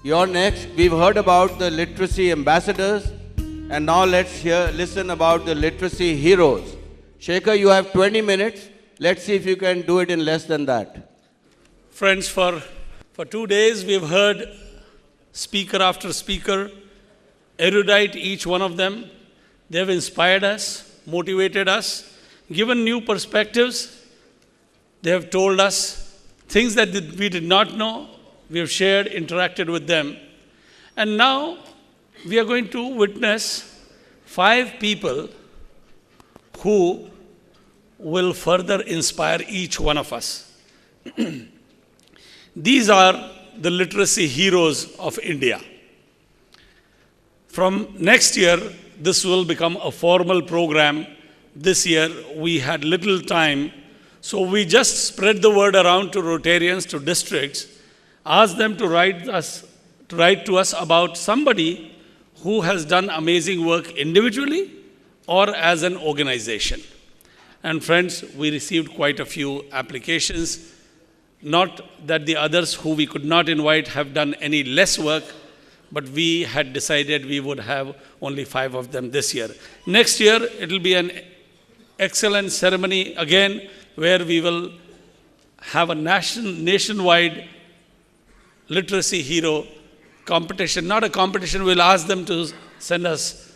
You're next. We've heard about the literacy ambassadors, and now let's listen about the literacy heroes. Shekhar, you have 20 minutes. Let's see if you can do it in less than that. Friends, for 2 days we've heard speaker after speaker, erudite each one of them. They have inspired us, motivated us, given new perspectives. They have told us things that we did not know. We have shared, interacted with them. And now we are going to witness 5 people who will further inspire each one of us. These are the literacy heroes of India. From next year, this will become a formal program. This year, we had little time, so we just spread the word around to Rotarians, to districts, asked them to write to us about somebody who has done amazing work individually or as an organization. And friends, we received quite a few applications. Not that the others who we could not invite have done any less work, but we had decided we would have only 5 of them this year. Next year, it will be an excellent ceremony again, where we will have a nationwide literacy hero competition. Not a competition, we'll ask them to send us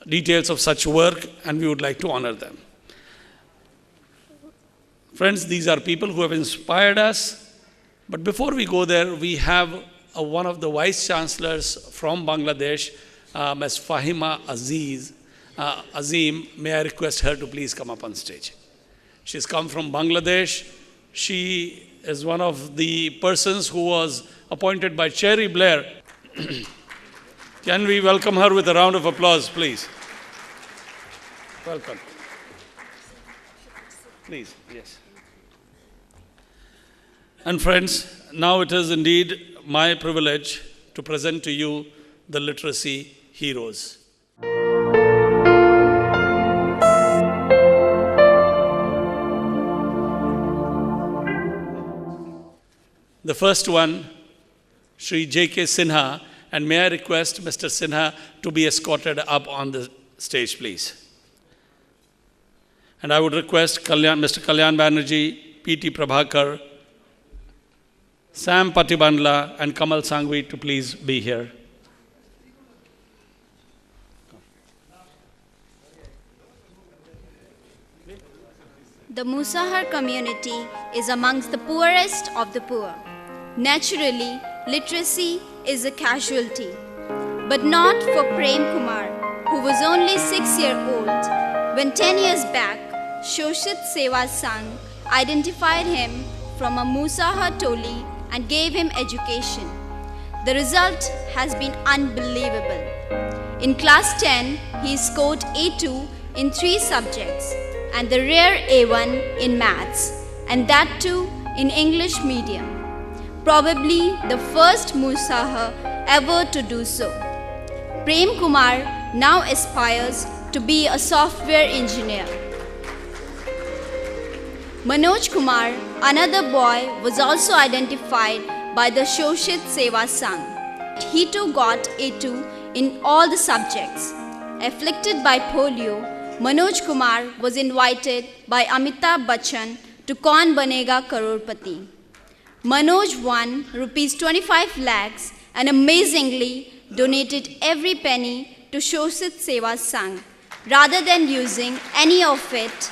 details of such work, and we would like to honor them. Friends, these are people who have inspired us. But before we go there, we have one of the vice chancellors from Bangladesh, Ms. Fahima Azim. May I request her to please come up on stage? She's come from Bangladesh. She is one of the persons who was appointed by Cherry Blair. Can we welcome her with a round of applause, please? Welcome. Please, yes. And friends, now it is indeed my privilege to present to you the literacy heroes. The first one, Shri J.K. Sinha, and may I request Mr. Sinha to be escorted up on the stage, please. And I would request Mr. Kalyan Banerjee, P.T. Prabhakar, Sam Patibandla, and Kamal Sangvi to please be here. The Musahar community is amongst the poorest of the poor. Naturally, literacy is a casualty, but not for Prem Kumar, who was only 6 years old when 10 years back, Shoshit Seva Sangh identified him from a Musahar Toli and gave him education. The result has been unbelievable. In class 10, he scored A2 in 3 subjects and the rare A1 in maths, and that too in English medium. Probably the first Musahar ever to do so. Prem Kumar now aspires to be a software engineer. Manoj Kumar, another boy, was also identified by the Shoshit Seva Sangh. He too got A2 in all the subjects. Afflicted by polio, Manoj Kumar was invited by Amitabh Bachchan to Kaun Banega Crorepati. Manoj won rupees 25 lakhs and amazingly donated every penny to Shoshit Seva Sangh rather than using any of it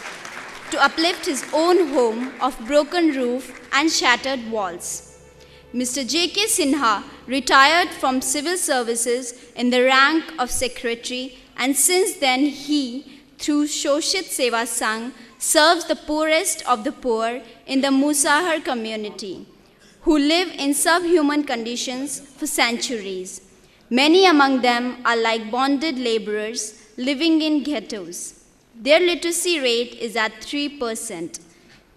to uplift his own home of broken roof and shattered walls. Mr. J.K. Sinha retired from civil services in the rank of secretary, and since then he, through Shoshit Seva Sangh, serves the poorest of the poor in the Musahar community, who live in subhuman conditions for centuries. Many among them are like bonded laborers living in ghettos. Their literacy rate is at 3%.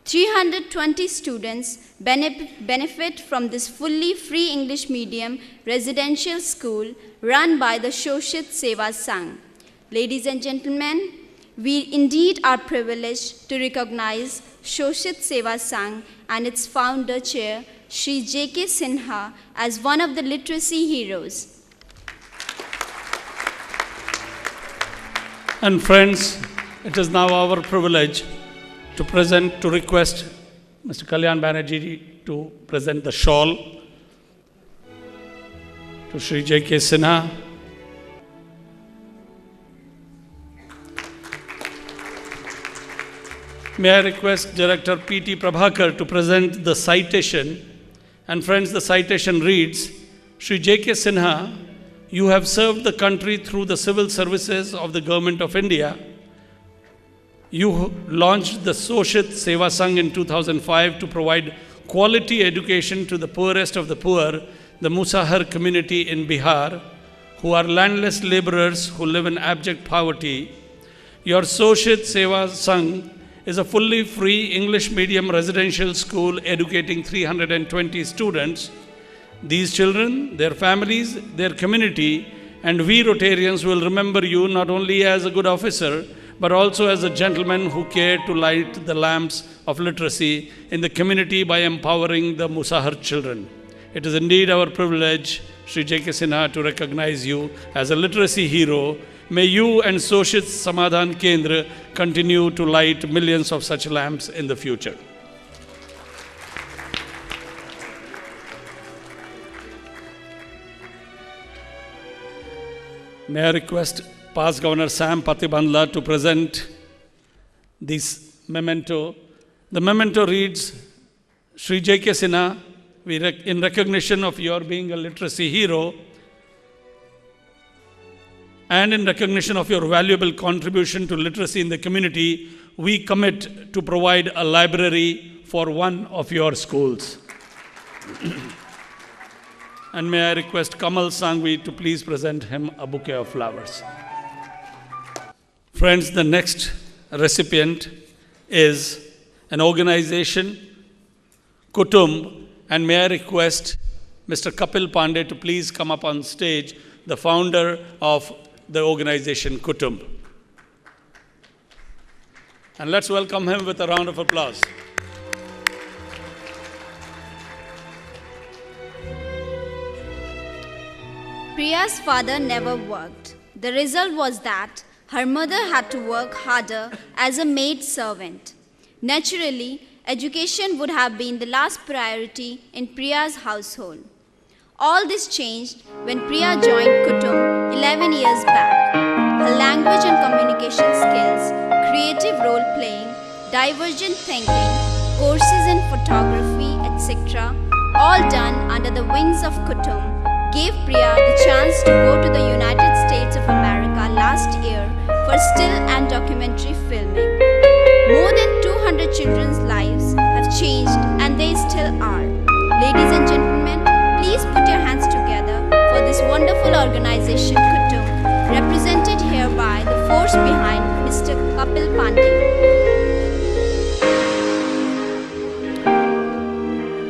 320 students benefit from this fully free English medium residential school run by the Shoshit Seva Sangh. Ladies and gentlemen, we indeed are privileged to recognize Shoshit Seva Sangh and its founder chair, Shri J.K. Sinha as one of the literacy heroes. And friends, it is now our privilege to request Mr. Kalyan Banerjee to present the shawl to Shri J.K. Sinha. May I request Director P.T. Prabhakar to present the citation. And friends, the citation reads, Shri J.K. Sinha, you have served the country through the civil services of the Government of India. You launched the Soshit Seva Sangh in 2005 to provide quality education to the poorest of the poor, the Musahar community in Bihar, who are landless laborers who live in abject poverty. Your Soshit Seva Sangh is a fully free English medium residential school educating 320 students. These children, their families, their community, and we Rotarians will remember you not only as a good officer, but also as a gentleman who cared to light the lamps of literacy in the community by empowering the Musahar children. It is indeed our privilege, Shri J.K. Sinha, to recognize you as a literacy hero. May you and Soshit Samadhan Kendra continue to light millions of such lamps in the future. May I request past Governor Sam Patibandla to present this memento. The memento reads, Shri J.K. Sinha, in recognition of your being a literacy hero, and in recognition of your valuable contribution to literacy in the community, we commit to provide a library for one of your schools. And may I request Kamal Sangvi to please present him a bouquet of flowers. Friends, the next recipient is an organization, Kutumb, and may I request Mr. Kapil Pandey to please come up on stage, the founder of the organization Kutumb. And let's welcome him with a round of applause. Priya's father never worked. The result was that her mother had to work harder as a maid servant. Naturally, education would have been the last priority in Priya's household. All this changed when Priya joined Kutumb 11 years back. Her language and communication skills, creative role-playing, divergent thinking, courses in photography, etc., all done under the wings of Kutumb, gave Priya the chance to go to the United States of America last year for still and documentary filming. More than 200 children's lives have changed and they still are. Ladies and gentlemen, please put your hands together for this wonderful organization Kutumb, represented here by the force behind Mr. Kapil Pandey.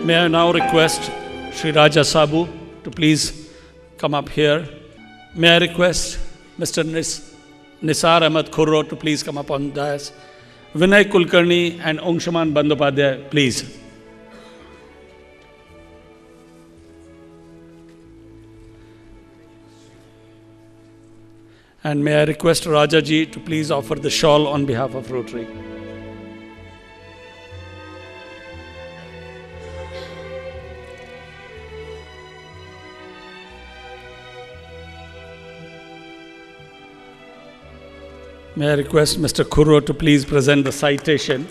May I now request Shri Raja Sabu to please come up here. May I request Mr. Nisar Ahmed Khurro to please come up on dais. Vinay Kulkarni and Angshuman Bandopadhyay, please. And may I request Rajaji to please offer the shawl on behalf of Rotary. May I request Mr. Khurro to please present the citation.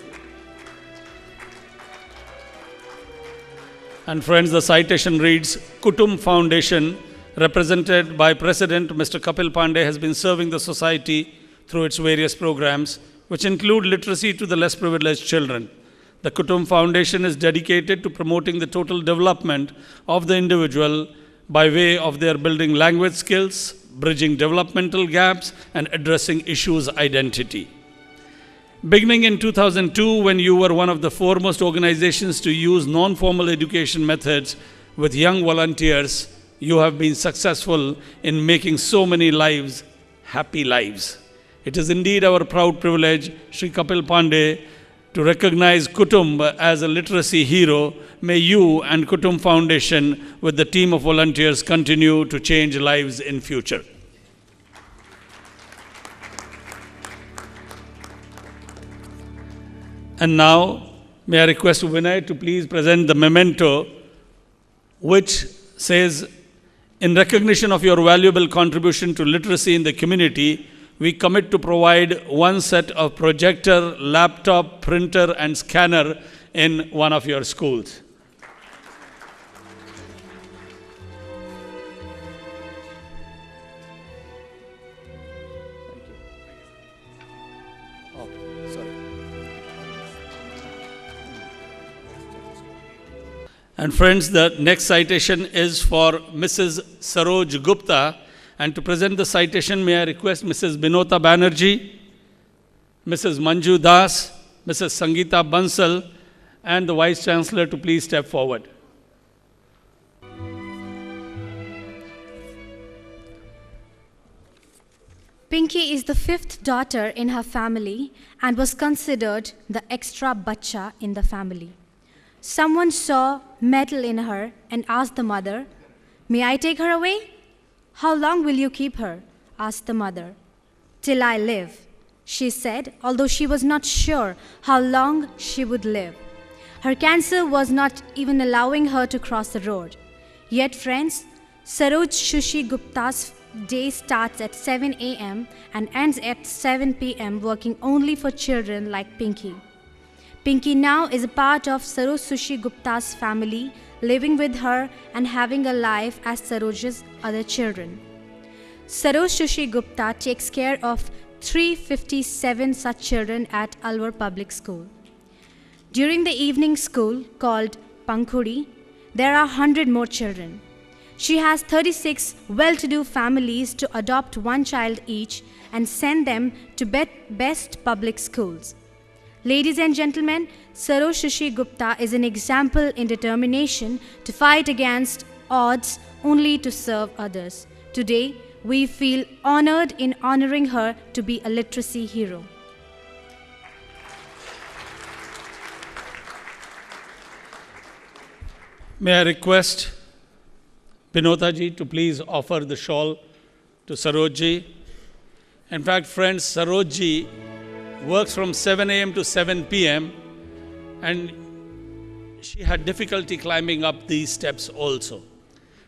And friends, the citation reads, Kutumb Foundation, represented by President Mr. Kapil Pandey, has been serving the society through its various programs, which include literacy to the less privileged children. The Kutumb Foundation is dedicated to promoting the total development of the individual by way of their building language skills, bridging developmental gaps, and addressing issues identity. Beginning in 2002, when you were one of the foremost organizations to use non-formal education methods with young volunteers, you have been successful in making so many lives happy lives. It is indeed our proud privilege, Shri Kapil Pandey, to recognize Kutumb as a literacy hero, may you and Kutumb Foundation with the team of volunteers continue to change lives in future. And now, may I request Vinay to please present the memento, which says, in recognition of your valuable contribution to literacy in the community, we commit to provide one set of projector, laptop, printer, and scanner in one of your schools. And friends, the next citation is for Mrs. Saroj Gupta. And to present the citation, may I request Mrs. Binota Banerjee, Mrs. Manju Das, Mrs. Sangeeta Bansal, and the Vice Chancellor to please step forward. Pinky is the fifth daughter in her family and was considered the extra bacha in the family. Someone saw metal in her and asked the mother, "May I take her away?" "How long will you keep her?" asked the mother. "Till I live," she said, although she was not sure how long she would live. Her cancer was not even allowing her to cross the road. Yet, friends, Saroj Shushi Gupta's day starts at 7 a.m. and ends at 7 p.m. working only for children like Pinky. Pinky now is a part of Saroj Sushi Gupta's family, living with her and having a life as Saroj's other children. Saroj Sushi Gupta takes care of 357 such children at Alwar Public School. During the evening school called Pankhuri, there are 100 more children. She has 36 well-to-do families to adopt one child each and send them to best public schools. Ladies and gentlemen, Saroj Shushi Gupta is an example in determination to fight against odds only to serve others. Today, we feel honored in honoring her to be a literacy hero. May I request Binota ji to please offer the shawl to Saroj ji. In fact, friends, Saroj ji works from 7 a.m. to 7 p.m. and she had difficulty climbing up these steps also.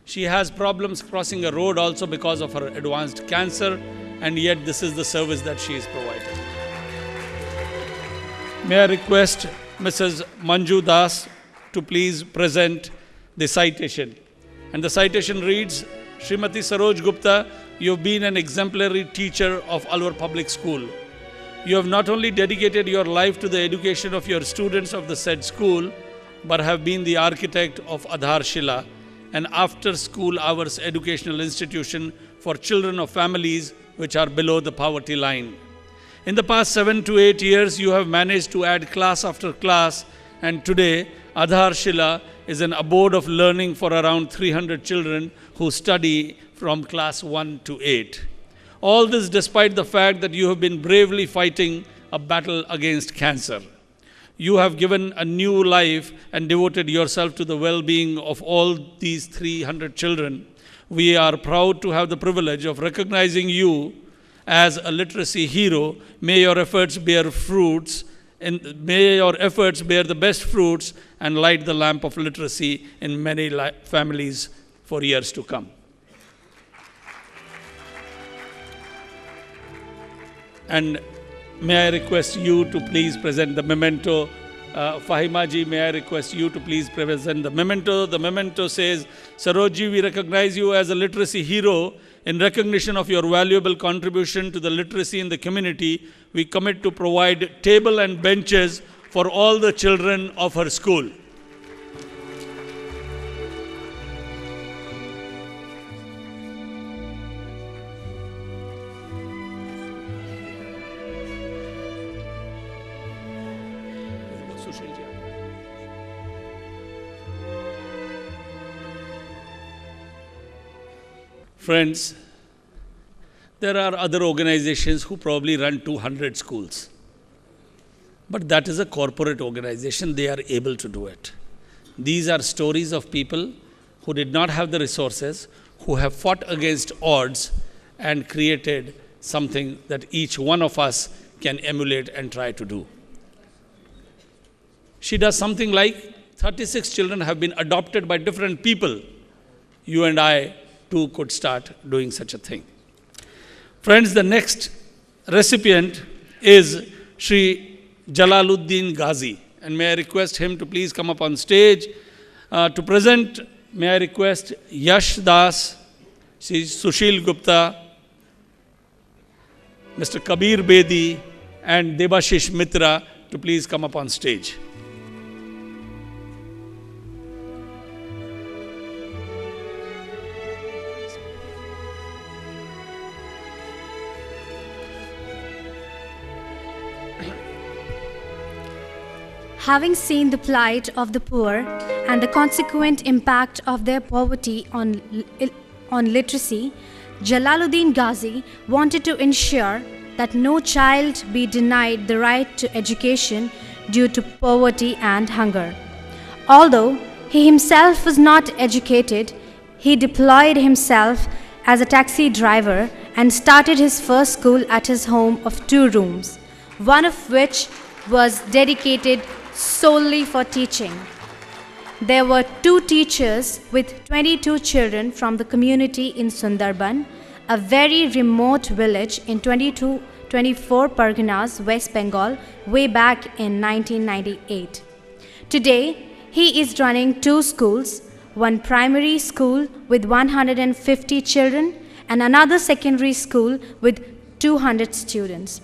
She has problems crossing a road also because of her advanced cancer, and yet this is the service that she is providing. May I request Mrs. Manju Das to please present the citation. And the citation reads, Srimati Saroj Gupta, you have been an exemplary teacher of Alwar Public School. You have not only dedicated your life to the education of your students of the said school, but have been the architect of Adharshila, an after-school hours educational institution for children of families which are below the poverty line. In the past 7 to 8 years, you have managed to add class after class, and today, Adharshila is an abode of learning for around 300 children who study from class 1 to 8. All this despite the fact that you have been bravely fighting a battle against cancer. You have given a new life and devoted yourself to the well-being of all these 300 children. We are proud to have the privilege of recognizing you as a literacy hero. May your efforts bear fruits, and may your efforts bear the best fruits and light the lamp of literacy in many families for years to come. And may I request you to please present the memento. Fahima ji, may I request you to please present the memento. The memento says, Saroj ji, we recognize you as a literacy hero. In recognition of your valuable contribution to the literacy in the community, we commit to provide table and benches for all the children of her school. Friends, there are other organizations who probably run 200 schools. But that is a corporate organization, they are able to do it. These are stories of people who did not have the resources, who have fought against odds and created something that each one of us can emulate and try to do. She does something like 36 children have been adopted by different people. You and I too could start doing such a thing. Friends, the next recipient is Sri Jalaluddin Ghazi. And may I request him to please come up on stage to present. May I request Yash Das, Sri Sushil Gupta, Mr. Kabir Bedi, and Debashish Mitra to please come up on stage. Having seen the plight of the poor and the consequent impact of their poverty on literacy, Jalaluddin Ghazi wanted to ensure that no child be denied the right to education due to poverty and hunger. Although he himself was not educated, he deployed himself as a taxi driver and started his first school at his home of 2 rooms, one of which was dedicated solely for teaching. There were 2 teachers with 22 children from the community in Sundarban, a very remote village in 24 Parganas, West Bengal, way back in 1998. Today, he is running 2 schools, one primary school with 150 children and another secondary school with 200 students.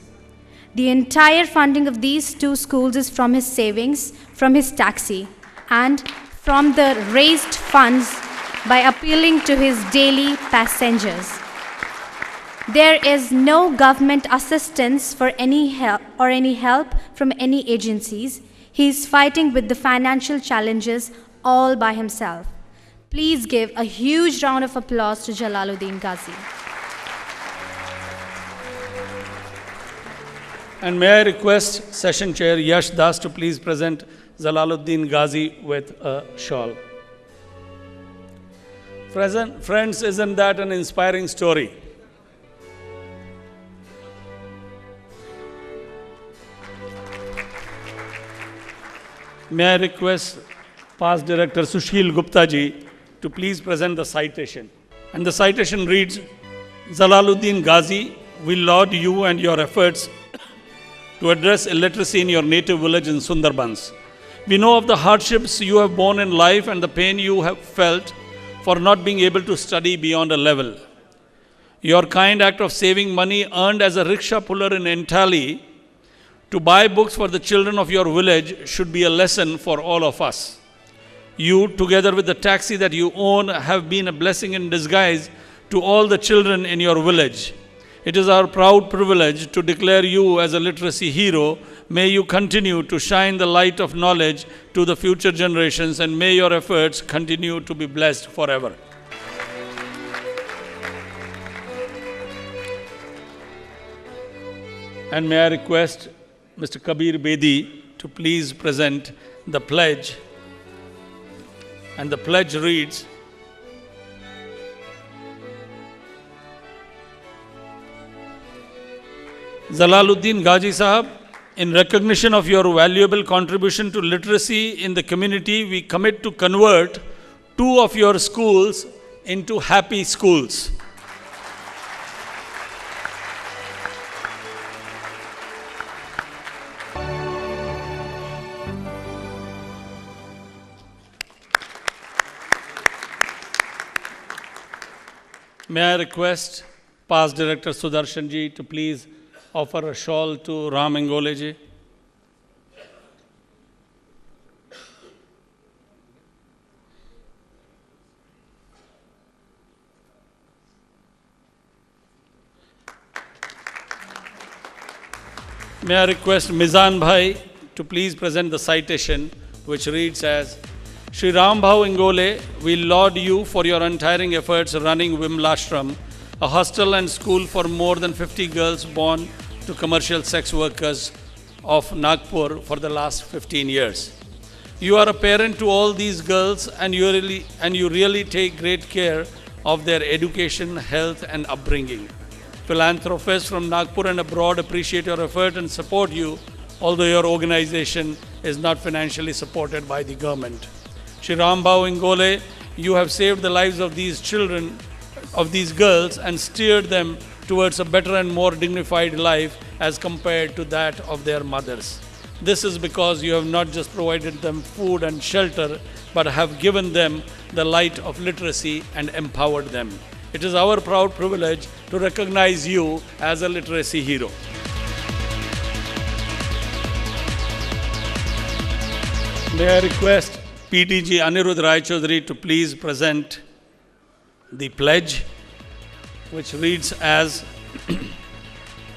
The entire funding of these 2 schools is from his savings, from his taxi, and from the raised funds by appealing to his daily passengers. There is no government assistance for any help from any agencies. He is fighting with the financial challenges all by himself. Please give a huge round of applause to Jalaluddin Ghazi. And may I request Session Chair Yash Das to please present Jalaluddin Ghazi with a shawl. Friends, isn't that an inspiring story? May I request past Director Sushil Gupta ji to please present the citation. And the citation reads, Jalaluddin Ghazi, we laud you and your efforts to address illiteracy in your native village in Sundarbans. We know of the hardships you have borne in life and the pain you have felt for not being able to study beyond a level. Your kind act of saving money earned as a rickshaw puller in Entally to buy books for the children of your village should be a lesson for all of us. You, together with the taxi that you own, have been a blessing in disguise to all the children in your village. It is our proud privilege to declare you as a literacy hero. May you continue to shine the light of knowledge to the future generations, and may your efforts continue to be blessed forever. And may I request Mr. Kabir Bedi to please present the pledge. And the pledge reads, Jalaluddin Ghazi Sahab, in recognition of your valuable contribution to literacy in the community, we commit to convert 2 of your schools into happy schools. May I request past Director Sudarshan ji to please offer a shawl to Ram Engole ji. May I request Mizan Bhai to please present the citation, which reads as, Shri Ram Bhau Engole, we laud you for your untiring efforts running Vimlashram, a hostel and school for more than 50 girls born to commercial sex workers of Nagpur for the last 15 years. You are a parent to all these girls, and you really take great care of their education, health, and upbringing. Philanthropists from Nagpur and abroad appreciate your effort and support you, although your organization is not financially supported by the government. Shri Rambhau Ingole, you have saved the lives of these children, of these girls, and steered them towards a better and more dignified life as compared to that of their mothers. This is because you have not just provided them food and shelter, but have given them the light of literacy and empowered them. It is our proud privilege to recognize you as a literacy hero. May I request PTG Anirudh Rai Chaudhary to please present the pledge, which reads as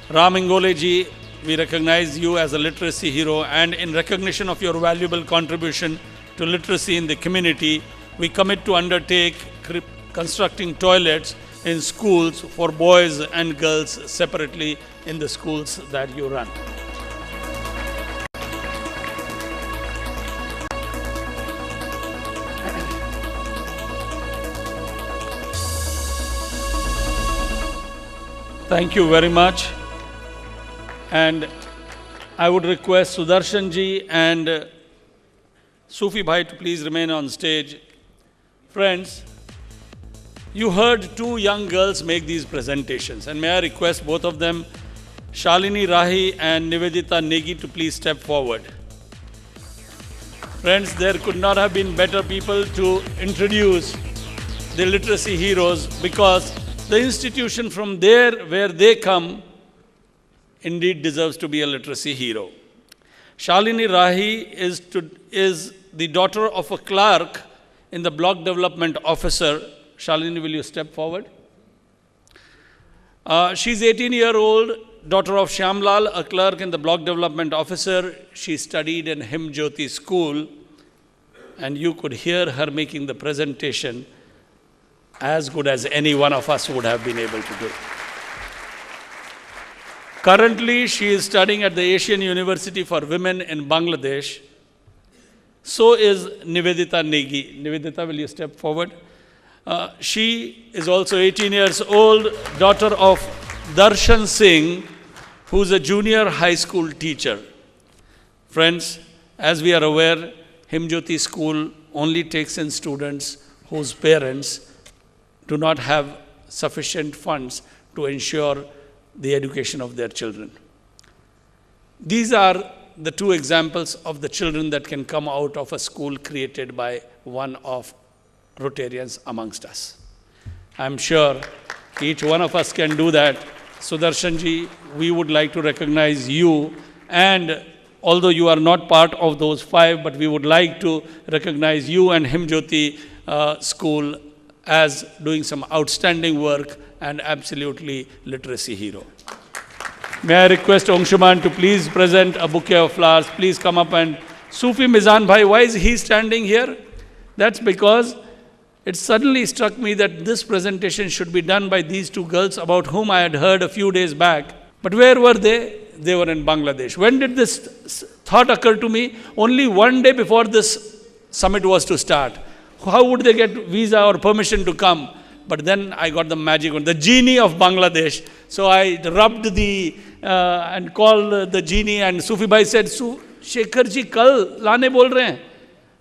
Ram Ingole ji, we recognize you as a literacy hero, and in recognition of your valuable contribution to literacy in the community, we commit to undertake constructing toilets in schools for boys and girls separately in the schools that you run. Thank you very much. And I would request Sudarshan ji and Sufi Bhai to please remain on stage. Friends, you heard two young girls make these presentations, and may I request both of them, Shalini Rahi and Nivedita Negi, to please step forward. Friends, there could not have been better people to introduce the literacy heroes, because the institution from there where they come indeed deserves to be a literacy hero. Shalini Rahi is the daughter of a clerk in the block development officer. Shalini, will you step forward? She's 18-year-old, daughter of Shyamlal, a clerk in the block development officer. She studied in Himjyoti school, and you could hear her making the presentation as good as any one of us would have been able to do. Currently, she is studying at the Asian University for Women in Bangladesh. So is Nivedita Negi. Nivedita, will you step forward? She is also 18 years old, daughter of Darshan Singh, who's a junior high school teacher. Friends, as we are aware, Himjyoti School only takes in students whose parents do not have sufficient funds to ensure the education of their children. These are the two examples of the children that can come out of a school created by one of Rotarians amongst us. I'm sure each one of us can do that. Sudarshan ji, we would like to recognize you, and although you are not part of those 5, but we would like to recognize you and Himjyoti School as doing some outstanding work and absolutely literacy hero. May I request Angshuman to please present a bouquet of flowers. Please come up. And Sufi Mizan Bhai, why is he standing here? That's because it suddenly struck me that this presentation should be done by these two girls about whom I had heard a few days back. But where were they? They were in Bangladesh. When did this thought occur to me? Only one day before this summit was to start. How would they get visa or permission to come? But then I got the magic one, the genie of Bangladesh. So I rubbed and called the genie, and Sufi Bhai said, Shekhar ji, kal laane bol rahe hain.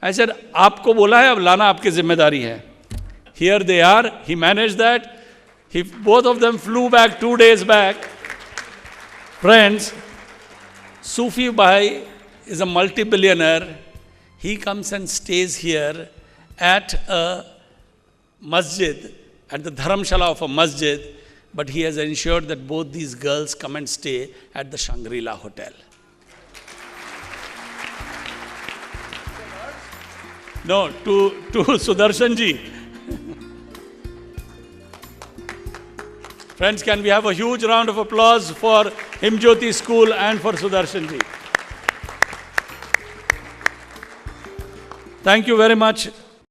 I said, aapko bola hai, ab lana aapki zimmedari hai. Here they are. He managed that. Both of them flew back 2 days back. Friends, Sufi Bhai is a multi-billionaire. He comes and stays here at a masjid, at the dharamshala of a masjid, but he has ensured that both these girls come and stay at the Shangri-La Hotel. No, to Sudarshan ji. Friends, can we have a huge round of applause for Himjyoti School and for Sudarshan ji. Thank you very much.